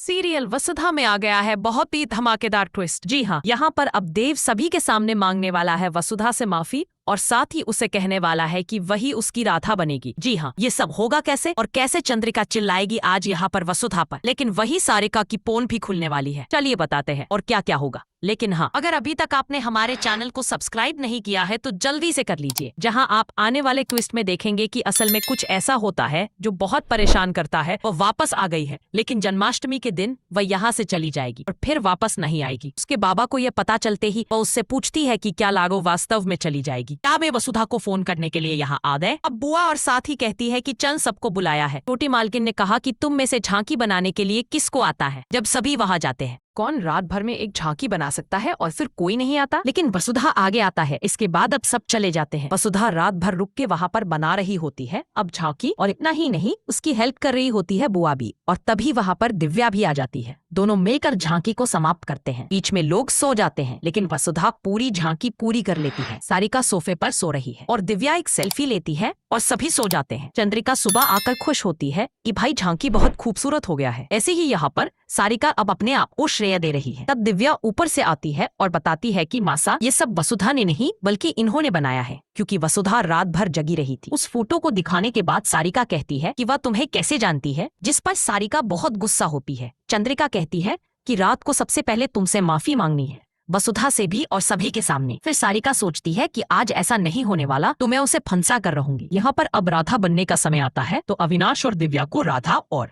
Serial वसुधा में आ गया है बहुत ही धमाकेदार ट्विस्ट। जी हाँ, यहाँ पर अब देव सभी के सामने मांगने वाला है वसुधा से माफी और साथ ही उसे कहने वाला है कि वही उसकी राधा बनेगी। जी हाँ, ये सब होगा कैसे और कैसे चंद्रिका चिल्लाएगी आज यहाँ पर वसुधा पर, लेकिन वही सारिका की पोल भी खुलने वाली है। चलिए बताते हैं और क्या क्या होगा। लेकिन हाँ, अगर अभी तक आपने हमारे चैनल को सब्सक्राइब नहीं किया है तो जल्दी से कर लीजिए, जहां आप आने वाले ट्विस्ट में देखेंगे कि असल में कुछ ऐसा होता है जो बहुत परेशान करता है। वो वापस आ गई है, लेकिन जन्माष्टमी के दिन वह यहाँ से चली जाएगी और फिर वापस नहीं आएगी। उसके बाबा को यह पता चलते ही वो उससे पूछती है कि क्या लागो वास्तव में चली जाएगी। क्या वे वसुधा को फोन करने के लिए यहाँ आ गए? अब बुआ और साथ ही कहती है कि चंद सबको बुलाया है। छोटी मालकिन ने कहा कि तुम में से झांकी बनाने के लिए किसको आता है? जब सभी वहाँ जाते हैं, कौन रात भर में एक झांकी बना सकता है और फिर कोई नहीं आता? लेकिन वसुधा आगे आता है। इसके बाद अब सब चले जाते हैं। वसुधा रात भर रुक के वहाँ पर बना रही होती है अब झांकी, और इतना ही नहीं उसकी हेल्प कर रही होती है बुआ भी। और तभी वहाँ पर दिव्या भी आ जाती है। दोनों मिलकर झांकी को समाप्त करते हैं। बीच में लोग सो जाते हैं, लेकिन वसुधा पूरी झांकी पूरी कर लेती है। सारिका सोफे पर सो रही है और दिव्या एक सेल्फी लेती है और सभी सो जाते हैं। चंद्रिका सुबह आकर खुश होती है कि भाई झांकी बहुत खूबसूरत हो गया है। ऐसे ही यहाँ पर सारिका अब अपने आप को श्रेय दे रही है। तब दिव्या ऊपर से आती है और बताती है कि मासा, ये सब वसुधा ने नहीं बल्कि इन्होंने बनाया है, क्योंकि वसुधा रात भर जगी रही थी। उस फोटो को दिखाने के बाद सारिका कहती है कि वह तुम्हें कैसे जानती है, जिस पर सारिका बहुत गुस्सा होती है। चंद्रिका कहती है कि रात को सबसे पहले तुमसे माफी मांगनी है, वसुधा से भी और सभी के सामने। फिर सारिका सोचती है कि आज ऐसा नहीं होने वाला, तो मैं उसे फंसा कर रहूंगी। यहाँ पर अब राधा बनने का समय आता है, तो अविनाश और दिव्या को राधा और